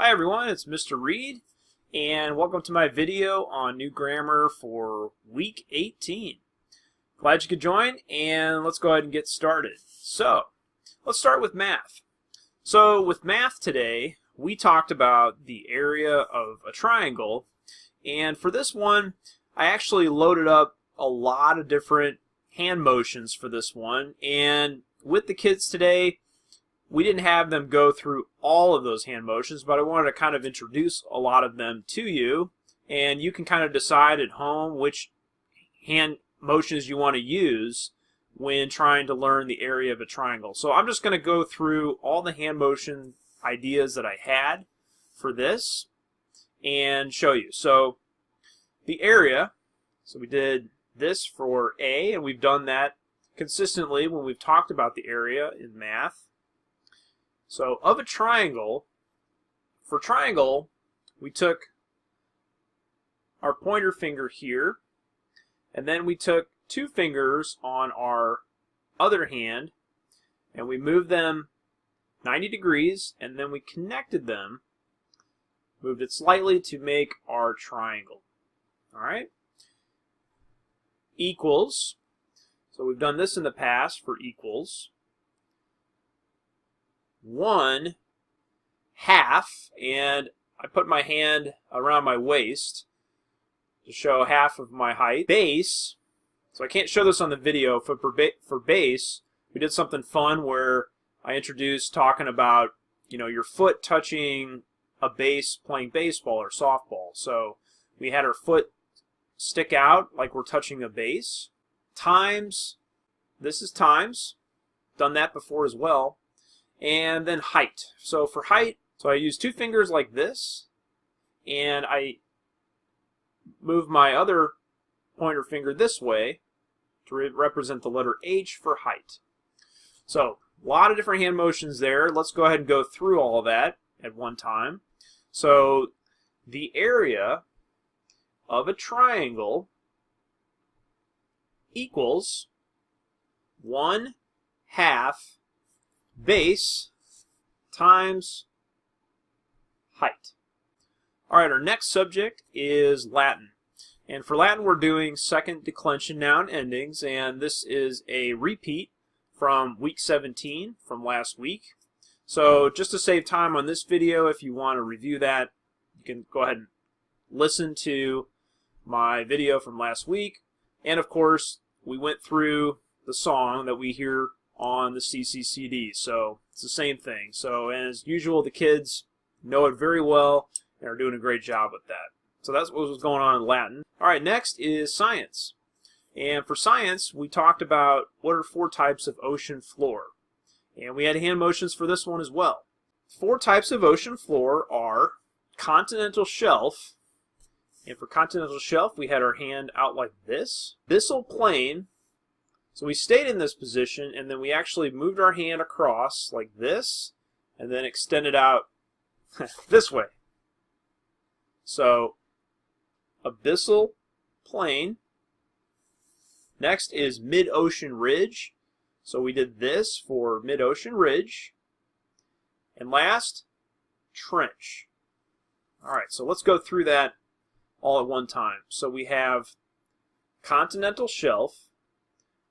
Hi everyone, it's Mr. Reed, and welcome to my video on new grammar for week 18. Glad you could join, and let's go ahead and get started. So, let's start with math. So, with math today, we talked about the area of a triangle, and for this one, I actually loaded up a lot of different hand motions for this one, and with the kids today, we didn't have them go through all of those hand motions, but I wanted to kind of introduce a lot of them to you, and you can kind of decide at home which hand motions you want to use when trying to learn the area of a triangle. So I'm just going to go through all the hand motion ideas that I had for this and show you. So the area, so we did this for A, and we've done that consistently when we've talked about the area in math. So of a triangle, for triangle, we took our pointer finger here, and then we took two fingers on our other hand, and we moved them 90 degrees, and then we connected them, moved it slightly to make our triangle. All right? Equals, so we've done this in the past for equals. 1/2, and I put my hand around my waist to show half of my height. Base, so I can't show this on the video, for base, we did something fun where I introduced talking about, your foot touching a base playing baseball or softball. So we had our foot stick out like we're touching a base. Times, this is times, done that before as well. And then height. So for height, so I use two fingers like this, and I move my other pointer finger this way to represent the letter H for height. So a lot of different hand motions there. Let's go ahead and go through all of that at one time. So the area of a triangle equals 1/2 base times height. All right, our next subject is Latin. And for Latin, we're doing second declension noun endings, and this is a repeat from week 17 from last week. So just to save time on this video, if you want to review that, you can go ahead and listen to my video from last week. And of course, we went through the song that we hear on the CCCD, so it's the same thing. So as usual, the kids know it very well and are doing a great job with that. So that's what was going on in Latin. All right, next is science. And for science, we talked about what are 4 types of ocean floor. And we had hand motions for this one as well. 4 types of ocean floor are continental shelf. And for continental shelf, we had our hand out like this. Abyssal plain. So we stayed in this position, and then we actually moved our hand across like this, and then extended out this way. So, abyssal plain. Next is mid-ocean ridge. So we did this for mid-ocean ridge. And last, trench. All right, so let's go through that all at one time. So we have continental shelf,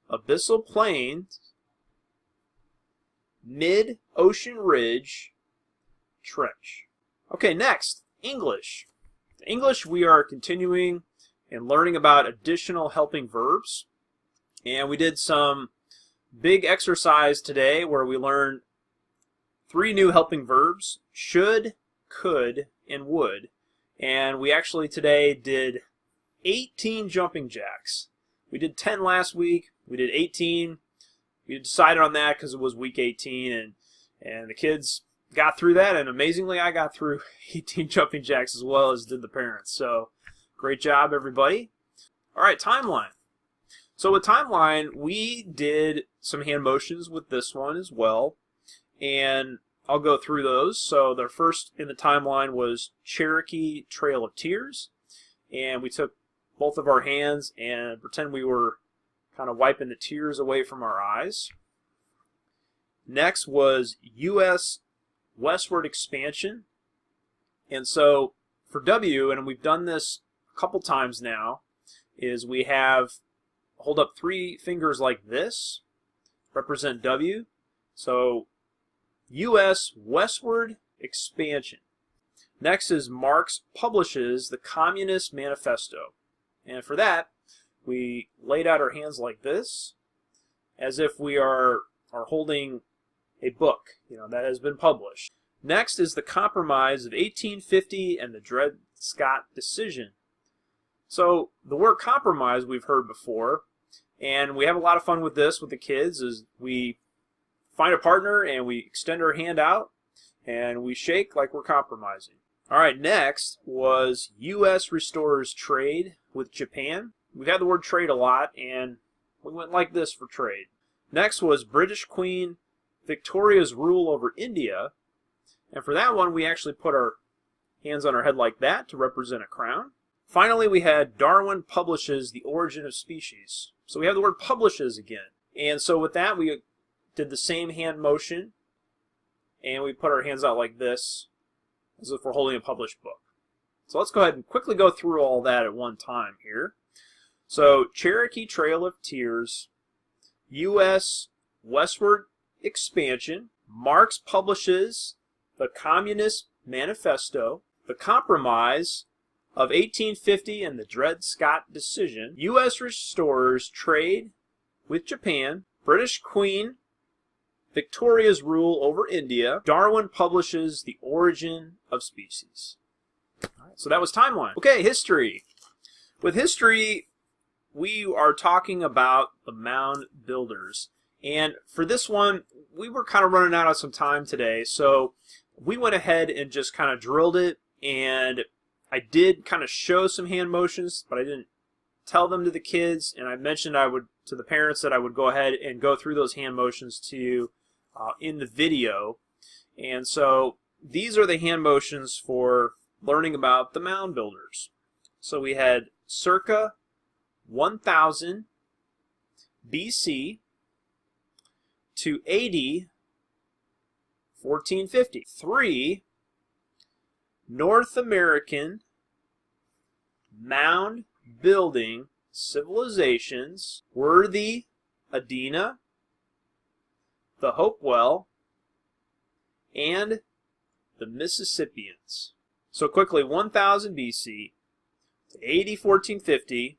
abyssal plain, mid-ocean ridge, trench. Okay, next, English. English, we are continuing and learning about additional helping verbs. And we did some big exercise today where we learned 3 new helping verbs: should, could, and would. And we actually today did 18 jumping jacks. We did 10 last week. We did 18. We decided on that because it was week 18, and the kids got through that, and amazingly, I got through 18 jumping jacks as well as did the parents. So, great job, everybody. All right, timeline. So with timeline, we did some hand motions with this one as well, and I'll go through those. So the first in the timeline was Cherokee Trail of Tears, and we took both of our hands and pretend we were kind of wiping the tears away from our eyes. Next was U.S. westward expansion. And so for W, and we've done this a couple times now, is we have hold up 3 fingers like this, represent W. So U.S. westward expansion. Next is Marx publishes the Communist Manifesto. And for that, we laid out our hands like this, as if we are holding a book, that has been published. Next is the Compromise of 1850 and the Dred Scott Decision. So the word compromise we've heard before, and we have a lot of fun with this with the kids, is we find a partner and we extend our hand out and we shake like we're compromising. All right, next was U.S. restores trade with Japan. We've had the word trade a lot, and we went like this for trade. Next was British Queen Victoria's rule over India. And for that one, we actually put our hands on our head like that to represent a crown. Finally, we had Darwin publishes The Origin of Species. So we have the word publishes again. And so with that, we did the same hand motion, and we put our hands out like this, as if we're holding a published book. So let's go ahead and quickly go through all that at one time here. So Cherokee Trail of Tears, U.S. westward expansion, Marx publishes the Communist Manifesto, the Compromise of 1850 and the Dred Scott Decision, U.S. restores trade with Japan, British Queen Victoria's rule over India, Darwin publishes The Origin of Species. All right, so that was timeline. Okay, history. With history, we are talking about the mound builders. And for this one, we were kind of running out of some time today, so we went ahead and just kind of drilled it, and I did kind of show some hand motions, but I didn't tell them to the kids, and I mentioned to the parents that I would go ahead and go through those hand motions to you in the video. And so these are the hand motions for learning about the mound builders. So we had circa 1000 BC to AD 1450. 3 North American mound building civilizations were the Adena, the Hopewell, and the Mississippians. So quickly, 1000 BC to AD 1450,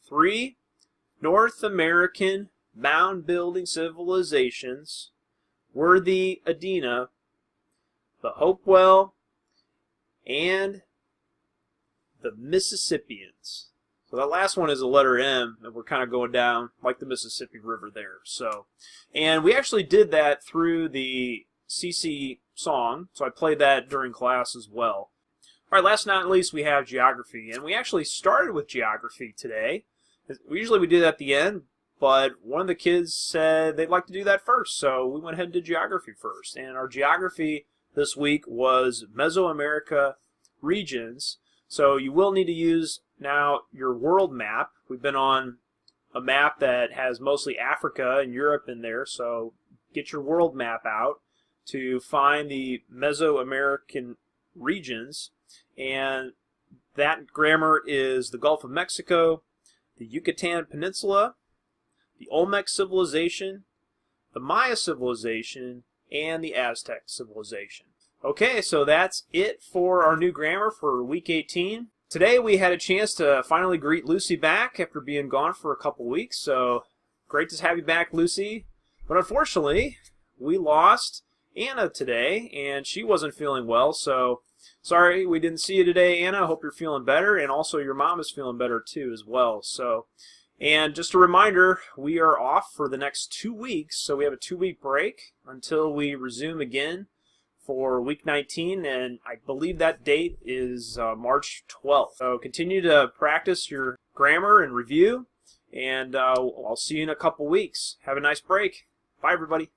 3 North American mound building civilizations were the Adena, the Hopewell, and the Mississippians. So that last one is a letter M, and we're kind of going down like the Mississippi River there. So, and we actually did that through the CC song, so I played that during class as well. All right, last but not least, we have geography, and we actually started with geography today. Usually we do that at the end, but one of the kids said they'd like to do that first, so we went ahead and did geography first. And our geography this week was Mesoamerica regions. So you will need to use now your world map. We've been on a map that has mostly Africa and Europe in there, so get your world map out to find the Mesoamerican regions. And that grammar is the Gulf of Mexico, the Yucatan Peninsula, the Olmec civilization, the Maya civilization, and the Aztec civilization. Okay, so that's it for our new grammar for week 18. Today we had a chance to finally greet Lucy back after being gone for a couple weeks, so great to have you back, Lucy. But unfortunately, we lost Anna today, and she wasn't feeling well, so sorry we didn't see you today, Anna. I hope you're feeling better, and also your mom is feeling better too as well. So, and just a reminder, we are off for the next 2 weeks, so we have a 2-week break until we resume again for week 19, and I believe that date is March 12th. So continue to practice your grammar and review, and I'll see you in a couple weeks. Have a nice break. Bye, everybody.